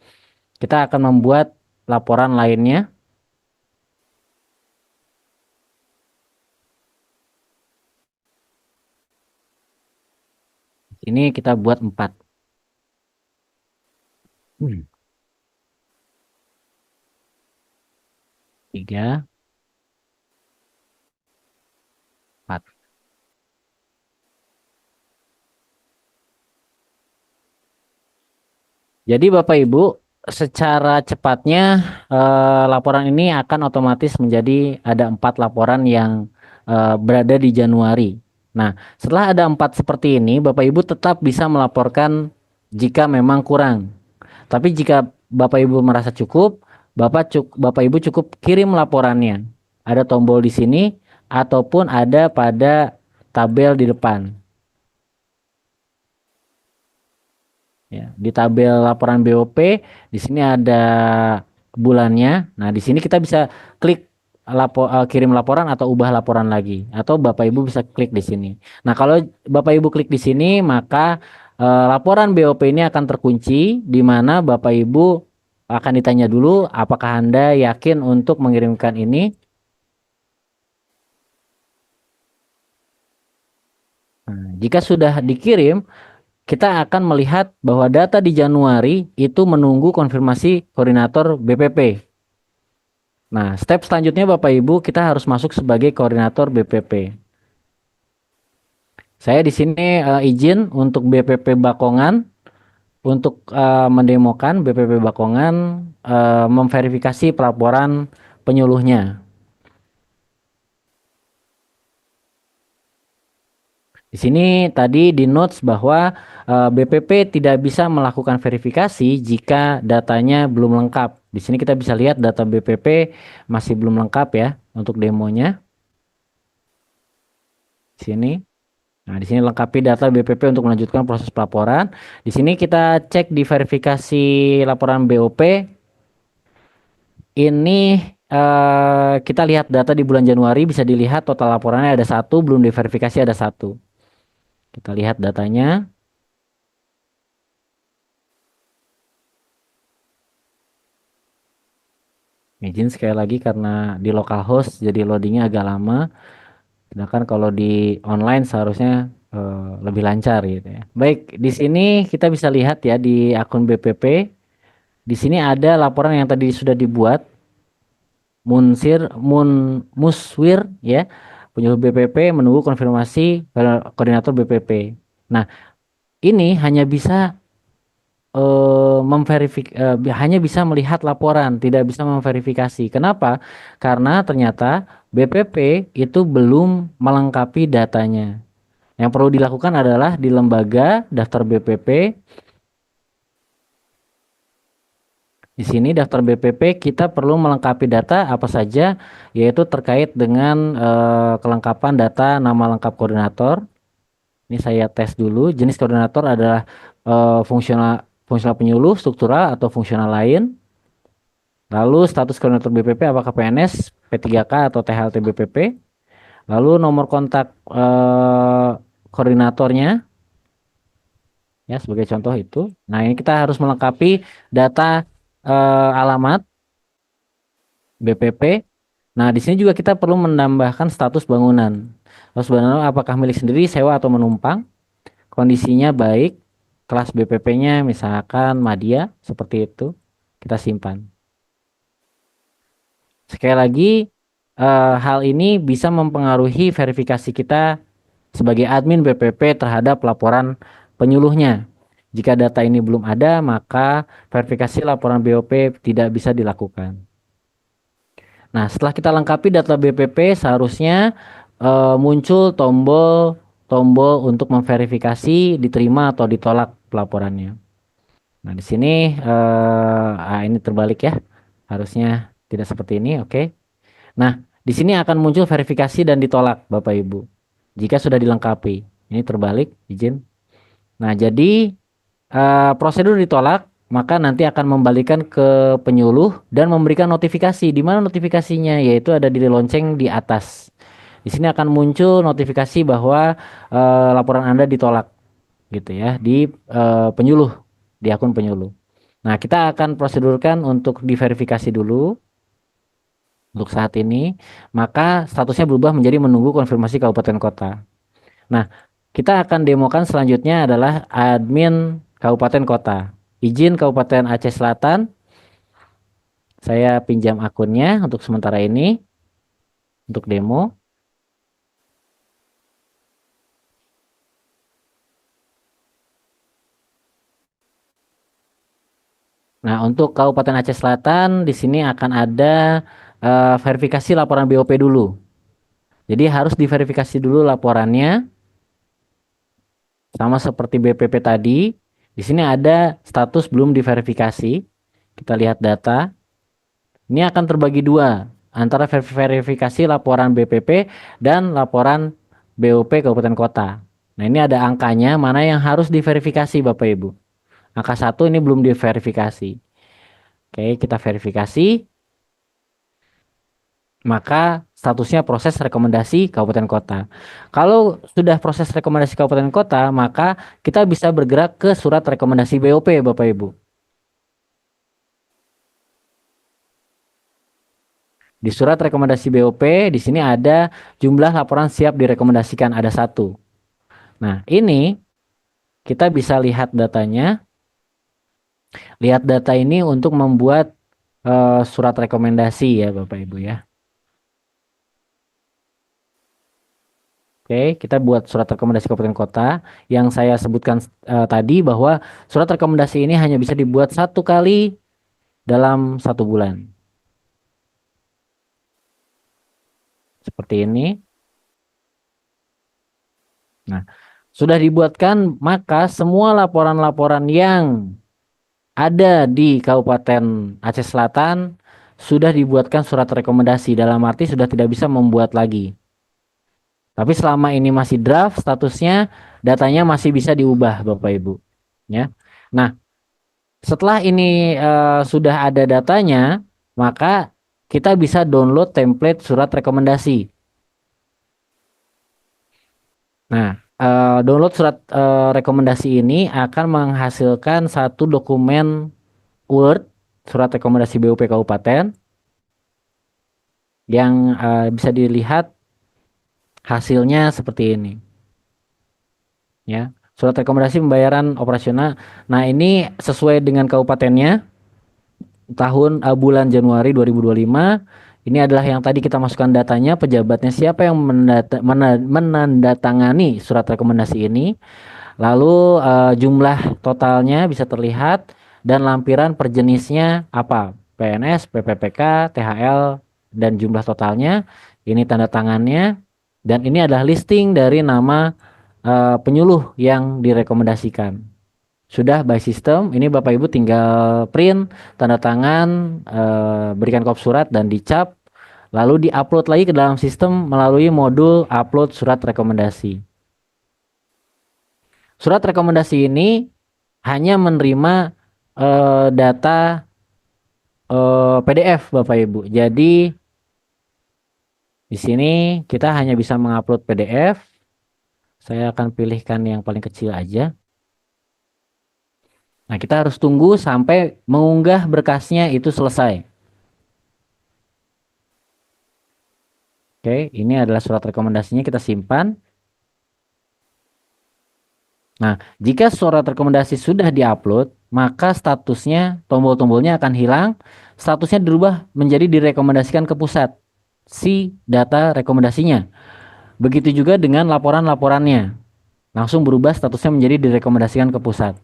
Speaker 1: Kita akan membuat laporan lainnya. Ini kita buat 4. 3, 4. Jadi Bapak Ibu, secara cepatnya laporan ini akan otomatis menjadi ada 4 laporan yang berada di Januari. Nah, setelah ada 4 seperti ini, Bapak Ibu tetap bisa melaporkan jika memang kurang. Tapi jika Bapak Ibu merasa cukup, Bapak Ibu cukup kirim laporannya. Ada tombol di sini ataupun ada pada tabel di depan. Ya, di tabel laporan BOP di sini ada bulannya. Nah, di sini kita bisa klik kirim laporan atau ubah laporan lagi atau Bapak Ibu bisa klik di sini. Nah, kalau Bapak Ibu klik di sini maka laporan BOP ini akan terkunci di mana Bapak Ibu akan ditanya dulu apakah Anda yakin untuk mengirimkan ini. Nah, jika sudah dikirim, kita akan melihat bahwa data di Januari itu menunggu konfirmasi koordinator BPP. Nah, step selanjutnya Bapak Ibu, kita harus masuk sebagai koordinator BPP. Saya di sini izin untuk BPP Bakongan untuk mendemokan BPP Bakongan memverifikasi pelaporan penyuluhnya. Di sini tadi di notes bahwa BPP tidak bisa melakukan verifikasi jika datanya belum lengkap. Di sini kita bisa lihat data BPP masih belum lengkap ya untuk demonya. Di sini. Nah, di sini lengkapi data BPP untuk melanjutkan proses pelaporan. Di sini kita cek di verifikasi laporan BOP. Ini kita lihat data di bulan Januari bisa dilihat total laporannya ada 1, belum diverifikasi ada 1. Kita lihat datanya. Izin sekali lagi karena di localhost jadi loadingnya agak lama. Sedangkan kalau di online seharusnya lebih lancar gitu ya. Baik, di sini kita bisa lihat ya di akun BPP. Di sini ada laporan yang tadi sudah dibuat. Muswir ya, penyuluh BPP menunggu konfirmasi koordinator BPP. Nah, ini hanya bisa hanya bisa melihat laporan, tidak bisa memverifikasi. Kenapa? Karena ternyata BPP itu belum melengkapi datanya. Yang perlu dilakukan adalah di lembaga daftar BPP. Di sini daftar BPP kita perlu melengkapi data apa saja, yaitu terkait dengan kelengkapan data nama lengkap koordinator. Ini saya tes dulu. Jenis koordinator adalah fungsional fungsional penyuluh, struktural atau fungsional lain. Lalu status koordinator BPP apakah PNS, P3K atau THLT BPP. Lalu nomor kontak koordinatornya ya sebagai contoh itu. Nah, ini kita harus melengkapi data alamat BPP. Nah, di sini juga kita perlu menambahkan status bangunan. Status bangunan apakah milik sendiri, sewa atau menumpang. Kondisinya baik, kelas BPP-nya misalkan Madya, seperti itu. Kita simpan. Sekali lagi, hal ini bisa mempengaruhi verifikasi kita sebagai admin BPP terhadap laporan penyuluhnya. Jika data ini belum ada, maka verifikasi laporan BOP tidak bisa dilakukan. Nah, setelah kita lengkapi data BPP, seharusnya muncul tombol tombol untuk memverifikasi diterima atau ditolak pelaporannya. Nah, di sini ini terbalik ya. Harusnya tidak seperti ini, oke. Nah, di sini akan muncul verifikasi dan ditolak, Bapak Ibu. Jika sudah dilengkapi. Ini terbalik, izin. Nah, jadi prosedur ditolak, maka nanti akan membalikan ke penyuluh dan memberikan notifikasi. Di mana notifikasinya? Yaitu ada di lonceng di atas. Di sini akan muncul notifikasi bahwa laporan Anda ditolak, gitu ya, di penyuluh, di akun penyuluh. Nah, kita akan prosedurkan untuk diverifikasi dulu untuk saat ini, maka statusnya berubah menjadi menunggu konfirmasi kabupaten kota. Nah, kita akan demokan selanjutnya adalah admin kabupaten kota. Izin Kabupaten Aceh Selatan, saya pinjam akunnya untuk sementara ini untuk demo. Nah, untuk Kabupaten Aceh Selatan di sini akan ada verifikasi laporan BOP dulu. Jadi harus diverifikasi dulu laporannya sama seperti BPP tadi. Di sini ada status belum diverifikasi. Kita lihat data. Ini akan terbagi dua antara verifikasi laporan BPP dan laporan BOP Kabupaten Kota. Nah, ini ada angkanya mana yang harus diverifikasi Bapak Ibu. Angka 1 ini belum diverifikasi. Oke, kita verifikasi. Maka statusnya proses rekomendasi Kabupaten Kota. Kalau sudah proses rekomendasi Kabupaten Kota, maka kita bisa bergerak ke surat rekomendasi BOP Bapak Ibu. Di surat rekomendasi BOP, di sini ada jumlah laporan siap direkomendasikan, ada 1. Nah, ini kita bisa lihat datanya. Lihat data ini untuk membuat surat rekomendasi ya Bapak Ibu ya. Oke, kita buat surat rekomendasi kabupaten kota yang saya sebutkan tadi bahwa surat rekomendasi ini hanya bisa dibuat 1 kali dalam 1 bulan. Seperti ini. Nah, sudah dibuatkan, maka semua laporan-laporan yang ada di Kabupaten Aceh Selatan sudah dibuatkan surat rekomendasi, dalam arti sudah tidak bisa membuat lagi. Tapi selama ini masih draft statusnya, datanya masih bisa diubah Bapak Ibu. Ya. Nah, setelah ini sudah ada datanya, maka kita bisa download template surat rekomendasi. Nah, download surat rekomendasi ini akan menghasilkan satu dokumen Word, surat rekomendasi BUP Kabupaten, yang bisa dilihat hasilnya seperti ini. Ya, surat rekomendasi pembayaran operasional. Nah, ini sesuai dengan kabupatennya. Tahun bulan Januari 2025. Ini adalah yang tadi kita masukkan datanya, pejabatnya siapa yang menandatangani surat rekomendasi ini. Lalu jumlah totalnya bisa terlihat dan lampiran per jenisnya apa? PNS, PPPK, THL, dan jumlah totalnya. Ini tanda tangannya. Dan ini adalah listing dari nama penyuluh yang direkomendasikan. Sudah by system, ini Bapak Ibu tinggal print, tanda tangan, berikan kop surat dan dicap, lalu diupload lagi ke dalam sistem melalui modul upload surat rekomendasi. Surat rekomendasi ini hanya menerima data PDF Bapak Ibu. Jadi di sini kita hanya bisa mengupload PDF. Saya akan pilihkan yang paling kecil aja. Nah, kita harus tunggu sampai mengunggah berkasnya itu selesai. Oke, ini adalah surat rekomendasinya, kita simpan. Nah, jika surat rekomendasi sudah diupload, maka statusnya tombol-tombolnya akan hilang, statusnya dirubah menjadi direkomendasikan ke pusat si data rekomendasinya. Begitu juga dengan laporan-laporannya, langsung berubah statusnya menjadi direkomendasikan ke pusat.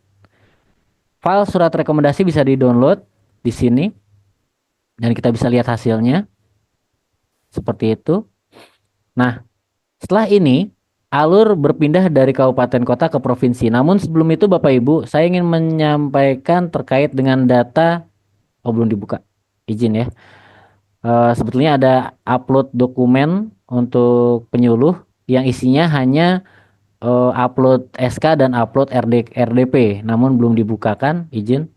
Speaker 1: File surat rekomendasi bisa di-download di sini dan kita bisa lihat hasilnya seperti itu. Nah, setelah ini alur berpindah dari kabupaten kota ke provinsi. Namun sebelum itu Bapak Ibu, saya ingin menyampaikan terkait dengan data. Oh, belum dibuka. Izin ya. Sebetulnya ada upload dokumen untuk penyuluh yang isinya hanya upload SK dan upload RDP, namun belum dibukakan. Izin.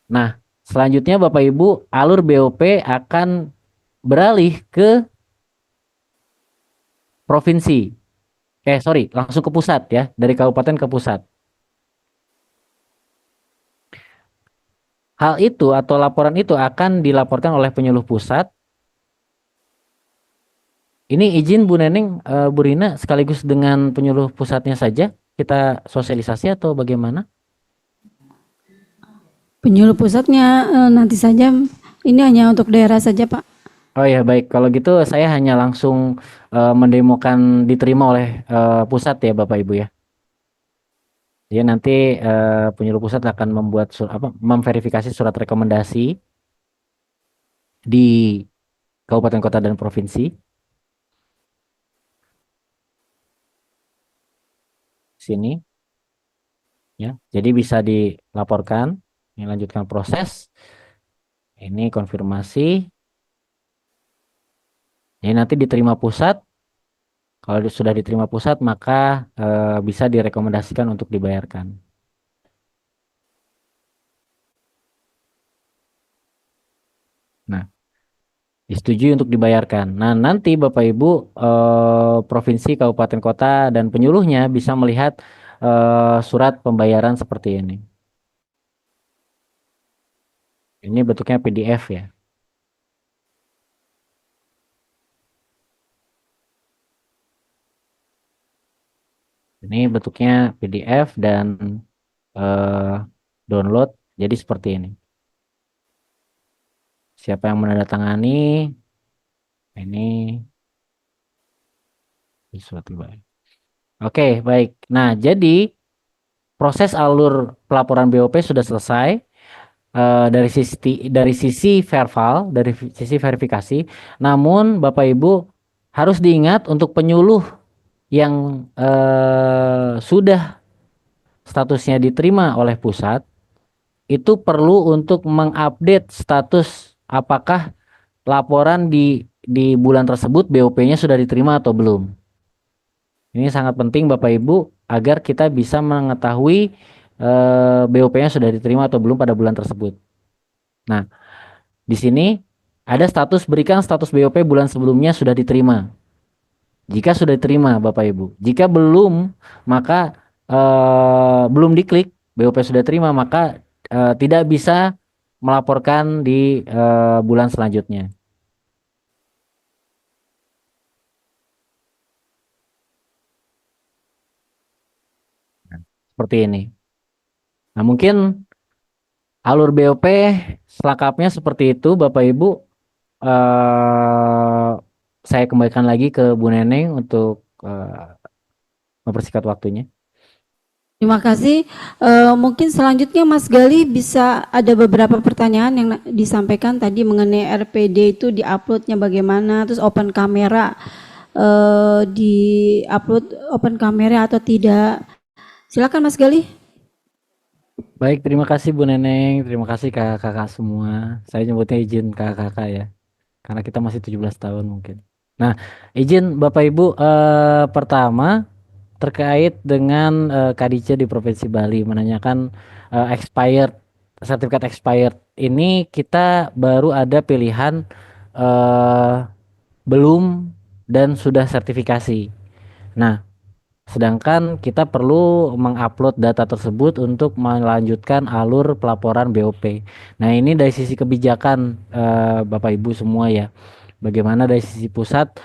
Speaker 1: Nah, selanjutnya Bapak Ibu, alur BOP akan beralih ke provinsi. Sorry, langsung ke pusat ya, dari kabupaten ke pusat. Hal itu atau laporan itu akan dilaporkan oleh penyuluh pusat. Ini izin Bu Neneng, Bu Rina sekaligus dengan penyuluh pusatnya saja kita sosialisasi atau bagaimana?
Speaker 2: Penyuluh pusatnya nanti saja, ini hanya untuk daerah saja Pak.
Speaker 1: Oh ya baik, kalau gitu saya hanya langsung mendemokan diterima oleh pusat ya Bapak Ibu ya. Jadi nanti penyuluh pusat akan membuat memverifikasi surat rekomendasi di kabupaten kota dan provinsi sini ya. Jadi bisa dilaporkan, melanjutkan proses. Ini konfirmasi. Ini nanti diterima pusat. Kalau sudah diterima pusat, maka bisa direkomendasikan untuk dibayarkan. Nah, disetujui untuk dibayarkan. Nah, nanti Bapak Ibu provinsi, kabupaten, kota, dan penyuluhnya bisa melihat surat pembayaran seperti ini. Ini bentuknya PDF ya. Ini bentuknya PDF dan eh, download. Jadi seperti ini. Siapa yang menandatangani? Ini surat dibayar. Oke, baik. Nah, jadi proses alur pelaporan BOP sudah selesai. Dari sisi verval, dari sisi verifikasi. Namun Bapak Ibu harus diingat untuk penyuluh yang sudah statusnya diterima oleh pusat itu perlu untuk mengupdate status apakah laporan di bulan tersebut BOP-nya sudah diterima atau belum. Ini sangat penting Bapak Ibu agar kita bisa mengetahui BOP-nya sudah diterima atau belum pada bulan tersebut. Nah, di sini ada status berikan status BOP bulan sebelumnya sudah diterima. Jika sudah diterima Bapak Ibu. Jika belum, maka belum diklik BOP sudah terima, maka tidak bisa melaporkan di bulan selanjutnya. Seperti ini. Nah, mungkin alur BOP selengkapnya seperti itu Bapak Ibu. eh saya kembalikan lagi ke Bu Neneng untuk mempersingkat waktunya.
Speaker 2: Terima kasih. Mungkin selanjutnya Mas Gali bisa ada beberapa pertanyaan yang disampaikan tadi mengenai RPD itu diuploadnya bagaimana, terus open kamera di upload open kamera atau tidak. Silakan Mas Gali.
Speaker 1: Baik, terima kasih Bu Neneng, terima kasih kakak-kakak semua. Saya nyebutnya izin kakak-kakak ya, karena kita masih 17 tahun mungkin. Nah, izin Bapak Ibu, pertama terkait dengan Kadija di Provinsi Bali menanyakan expired, sertifikat expired. Ini kita baru ada pilihan eh, belum dan sudah sertifikasi. Nah, sedangkan kita perlu mengupload data tersebut untuk melanjutkan alur pelaporan BOP. Nah, ini dari sisi kebijakan Bapak Ibu semua ya. Bagaimana dari sisi pusat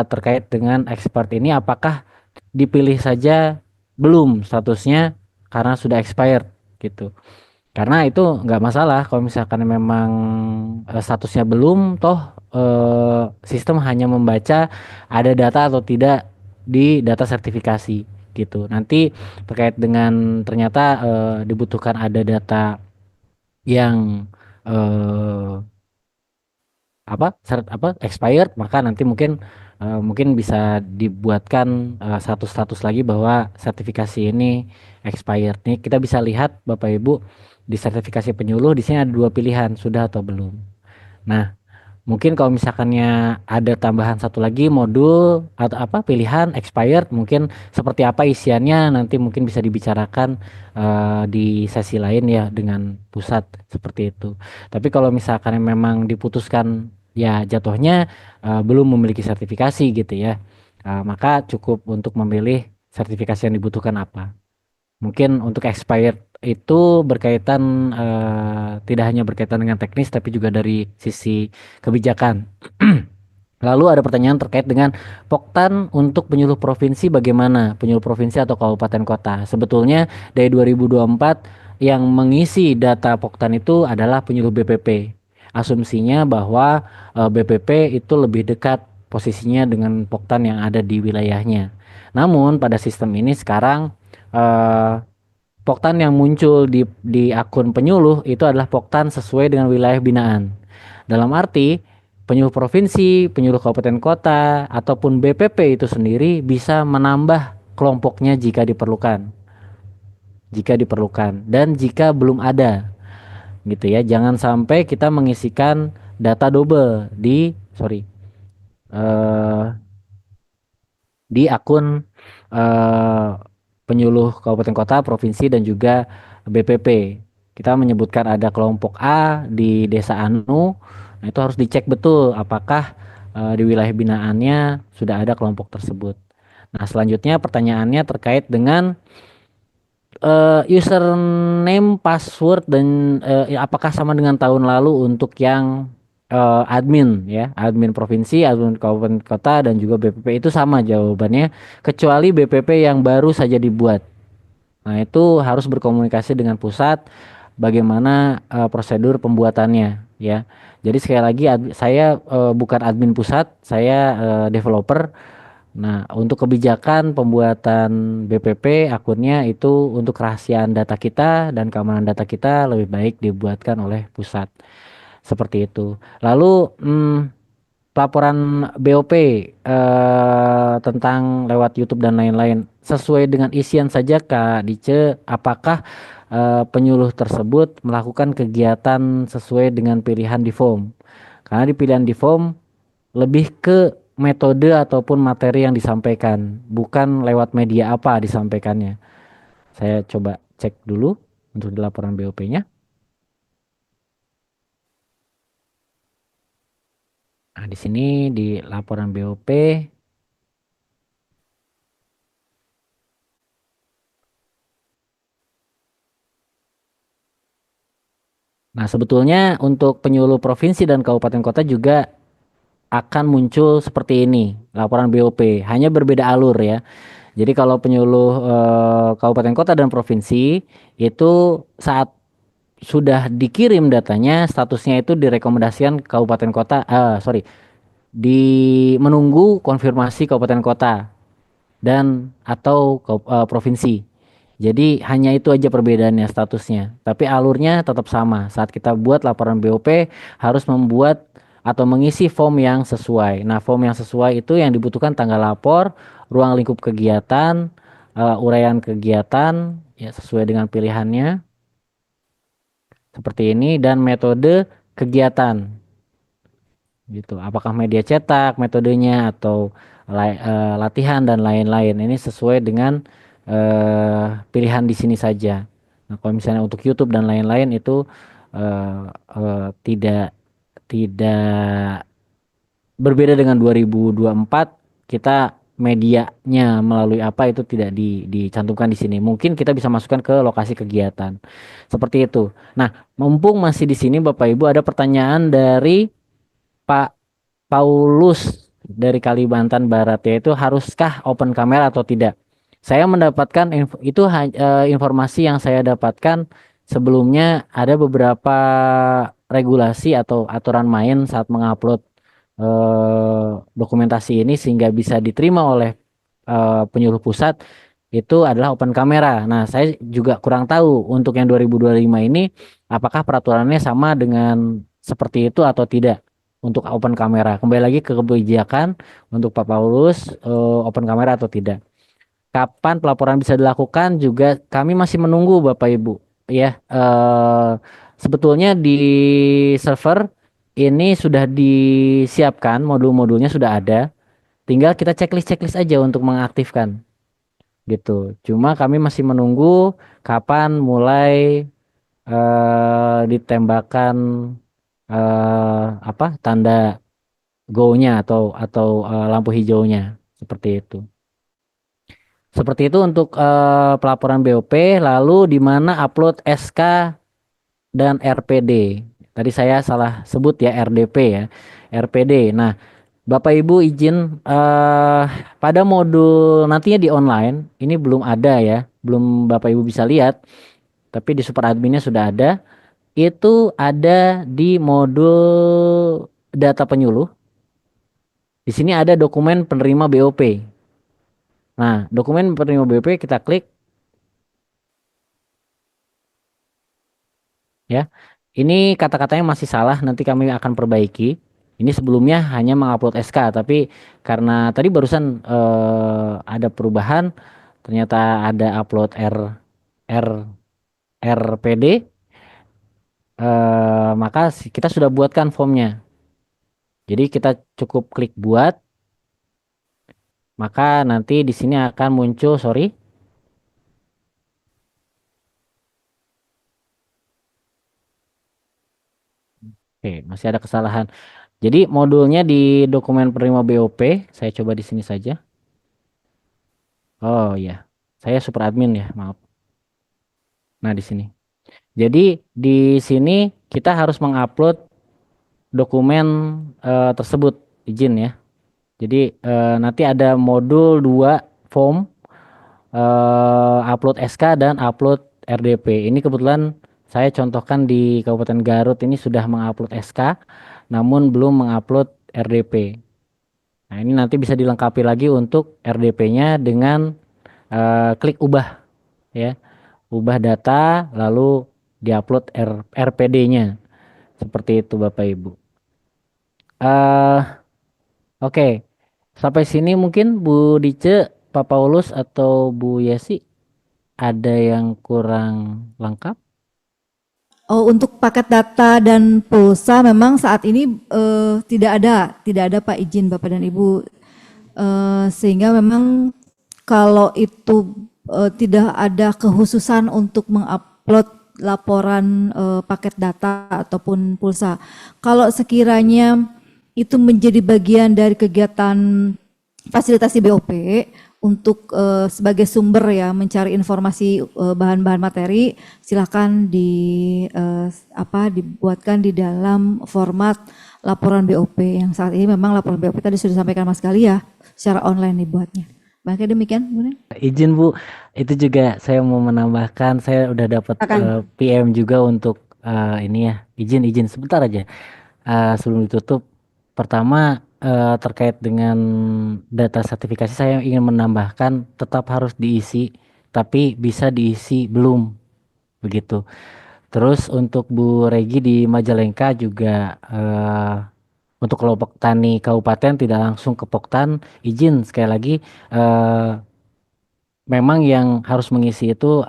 Speaker 1: terkait dengan expert ini apakah dipilih saja belum statusnya karena sudah expired gitu. Karena itu nggak masalah kalau misalkan memang statusnya belum, toh sistem hanya membaca ada data atau tidak di data sertifikasi gitu. Nanti terkait dengan ternyata dibutuhkan ada data yang eh, apa expired, maka nanti mungkin bisa dibuatkan satu status lagi bahwa sertifikasi ini expired. Nih kita bisa lihat Bapak Ibu di sertifikasi penyuluh di sini ada dua pilihan, sudah atau belum. Nah, mungkin kalau misalkannya ada tambahan satu lagi modul atau apa pilihan expired, mungkin seperti apa isiannya nanti mungkin bisa dibicarakan di sesi lain ya dengan pusat seperti itu. Tapi kalau misalkan memang diputuskan ya jatuhnya belum memiliki sertifikasi gitu ya, maka cukup untuk memilih sertifikasi yang dibutuhkan apa. Mungkin untuk expired itu berkaitan tidak hanya berkaitan dengan teknis tapi juga dari sisi kebijakan. Lalu ada pertanyaan terkait dengan Poktan untuk penyuluh provinsi bagaimana? Penyuluh provinsi atau kabupaten kota. Sebetulnya dari 2024 yang mengisi data Poktan itu adalah penyuluh BPP. Asumsinya bahwa BPP itu lebih dekat posisinya dengan Poktan yang ada di wilayahnya. Namun pada sistem ini sekarang eh, Poktan yang muncul di akun penyuluh itu adalah Poktan sesuai dengan wilayah binaan. Dalam arti penyuluh provinsi, penyuluh kabupaten kota, ataupun BPP itu sendiri bisa menambah kelompoknya jika diperlukan. Jika diperlukan dan jika belum ada gitu ya. Jangan sampai kita mengisikan data double eh, di akun eh, penyuluh kabupaten kota, provinsi dan juga BPP. Kita menyebutkan ada kelompok A di desa Anu, nah itu harus dicek betul apakah di wilayah binaannya sudah ada kelompok tersebut. Nah, selanjutnya pertanyaannya terkait dengan username, password dan ya, apakah sama dengan tahun lalu untuk yang admin ya, admin provinsi, admin kabupaten kota dan juga BPP itu sama jawabannya, kecuali BPP yang baru saja dibuat. Nah, itu harus berkomunikasi dengan pusat bagaimana prosedur pembuatannya ya. Jadi sekali lagi saya bukan admin pusat, saya developer. Nah, untuk kebijakan pembuatan BPP akunnya itu untuk kerahasiaan data kita dan keamanan data kita lebih baik dibuatkan oleh pusat. Seperti itu. Lalu laporan BOP tentang lewat YouTube dan lain-lain sesuai dengan isian saja Kak Dice, apakah penyuluh tersebut melakukan kegiatan sesuai dengan pilihan di form? Karena di pilihan di form lebih ke metode ataupun materi yang disampaikan, bukan lewat media apa disampaikannya. Saya coba cek dulu untuk di laporan BOP-nya. Nah, di sini di laporan BOP. Nah, sebetulnya untuk penyuluh provinsi dan kabupaten kota juga akan muncul seperti ini, laporan BOP, hanya berbeda alur ya. Jadi kalau penyuluh kabupaten kota dan provinsi itu saat sudah dikirim datanya, statusnya itu direkomendasikan ke kabupaten kota, di menunggu konfirmasi kabupaten kota dan atau provinsi. Jadi hanya itu aja perbedaannya statusnya. Tapi alurnya tetap sama. Saat kita buat laporan BOP harus membuat atau mengisi form yang sesuai. Nah, form yang sesuai itu yang dibutuhkan tanggal lapor, ruang lingkup kegiatan, uraian kegiatan ya sesuai dengan pilihannya seperti ini dan metode kegiatan gitu. Apakah media cetak metodenya atau latihan dan lain-lain. Ini sesuai dengan pilihan di sini saja. Nah, kalau misalnya untuk YouTube dan lain-lain itu tidak tidak berbeda dengan 2024 kita medianya melalui apa itu tidak dicantumkan di sini. Mungkin kita bisa masukkan ke lokasi kegiatan. Seperti itu. Nah, mumpung masih di sini Bapak Ibu ada pertanyaan dari Pak Paulus dari Kalimantan Barat yaitu haruskah open kamera atau tidak? Saya mendapatkan informasi yang saya dapatkan sebelumnya ada beberapa regulasi atau aturan main saat mengupload dokumentasi ini sehingga bisa diterima oleh penyuluh pusat itu adalah open kamera. Nah, saya juga kurang tahu untuk yang 2025 ini apakah peraturannya sama dengan seperti itu atau tidak untuk open kamera. Kembali lagi ke kebijakan untuk Pak Paulus open kamera atau tidak. Kapan pelaporan bisa dilakukan juga kami masih menunggu Bapak Ibu. Ya, sebetulnya di server ini sudah disiapkan modul-modulnya sudah ada. Tinggal kita checklist-checklist aja untuk mengaktifkan gitu. Cuma kami masih menunggu kapan mulai ditembakkan apa tanda go-nya atau lampu hijaunya seperti itu. Seperti itu untuk pelaporan BOP, lalu di mana upload SK dan RPD. Tadi saya salah sebut ya RDP ya, RPD. Nah, Bapak Ibu izin pada modul nantinya di online ini belum ada ya, belum Bapak Ibu bisa lihat, tapi di super adminnya sudah ada. Itu ada di modul data penyuluh. Di sini ada dokumen penerima BOP. Nah, dokumen penerima BOP kita klik ya. Ini kata-katanya masih salah, nanti kami akan perbaiki. Ini sebelumnya hanya mengupload SK, tapi karena tadi barusan ada perubahan, ternyata ada upload R RPD, maka kita sudah buatkan formnya. Jadi kita cukup klik buat, maka nanti di sini akan muncul, sorry, oke, masih ada kesalahan. Jadi modulnya di dokumen penerima BOP, saya coba di sini saja. Oh iya, saya super admin ya, maaf. Nah di sini. Jadi di sini kita harus mengupload dokumen tersebut, izin ya. Jadi nanti ada modul 2 form upload SK dan upload RDP. Ini kebetulan saya contohkan di Kabupaten Garut ini sudah mengupload SK namun belum mengupload RDP. Nah, ini nanti bisa dilengkapi lagi untuk RDP-nya dengan klik ubah ya. Ubah data lalu diupload RPD-nya. Seperti itu Bapak Ibu. eh oke. Sampai sini mungkin Bu Dice, Pak Paulus atau Bu Yesi ada yang kurang lengkap?
Speaker 3: Oh, untuk paket data dan pulsa memang saat ini tidak ada Pak izin Bapak dan Ibu. Sehingga memang kalau itu tidak ada kekhususan untuk mengupload laporan paket data ataupun pulsa. Kalau sekiranya itu menjadi bagian dari kegiatan fasilitasi BOP untuk sebagai sumber ya mencari informasi bahan-bahan materi, silakan dibuatkan di dalam format laporan BOP yang saat ini memang laporan BOP tadi sudah disampaikan Mas Gali ya secara online dibuatnya. Baiknya demikian, Bu.
Speaker 1: Izin Bu, itu juga saya mau menambahkan, saya udah dapat
Speaker 2: Silakan.
Speaker 1: PM juga untuk ini ya, izin sebentar aja. Sebelum ditutup, pertama terkait dengan data sertifikasi saya ingin menambahkan tetap harus diisi, tapi bisa diisi belum begitu. Terus untuk Bu Regi di Majalengka juga untuk kelompok tani kabupaten tidak langsung ke Poktan, izin sekali lagi eh, memang yang harus mengisi itu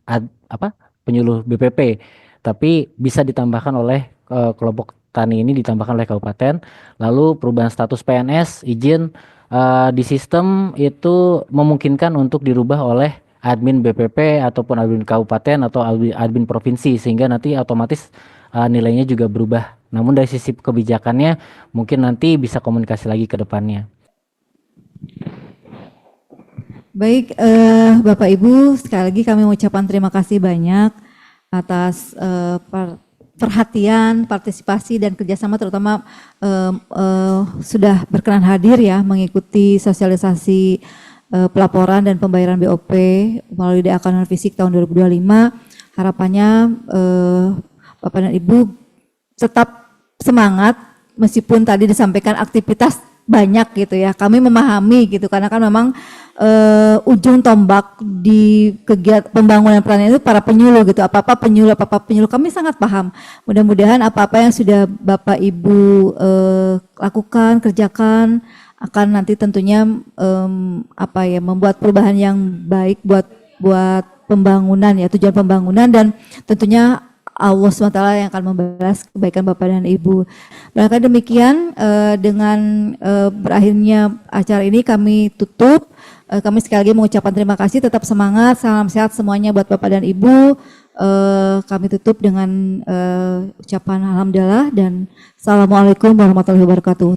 Speaker 1: apa penyuluh BPP, tapi bisa ditambahkan oleh kelompok tani ini ditambahkan oleh kabupaten. Lalu perubahan status PNS izin di sistem itu memungkinkan untuk dirubah oleh admin BPP ataupun admin kabupaten atau admin provinsi sehingga nanti otomatis nilainya juga berubah. Namun dari sisi kebijakannya mungkin nanti bisa komunikasi lagi ke depannya.
Speaker 3: Baik, Bapak Ibu, sekali lagi kami mengucapkan terima kasih banyak atas perhatian, partisipasi dan kerjasama, terutama sudah berkenan hadir ya mengikuti sosialisasi pelaporan dan pembayaran BOP melalui DA Kanan Fisik tahun 2025. harapannya Bapak dan Ibu tetap semangat meskipun tadi disampaikan aktivitas banyak gitu ya. Kami memahami gitu karena kan memang ujung tombak di kegiatan pembangunan pertanian itu para penyuluh gitu. Apa-apa penyuluh kami sangat paham. Mudah-mudahan apa-apa yang sudah Bapak Ibu lakukan, kerjakan akan nanti tentunya membuat perubahan yang baik buat pembangunan ya, tujuan pembangunan, dan tentunya Allah SWT yang akan membalas kebaikan Bapak dan Ibu. Barangkali demikian, dengan berakhirnya acara ini kami tutup. Kami sekali lagi mengucapkan terima kasih, tetap semangat, salam sehat semuanya buat Bapak dan Ibu. Kami tutup dengan ucapan alhamdulillah dan assalamualaikum warahmatullahi wabarakatuh.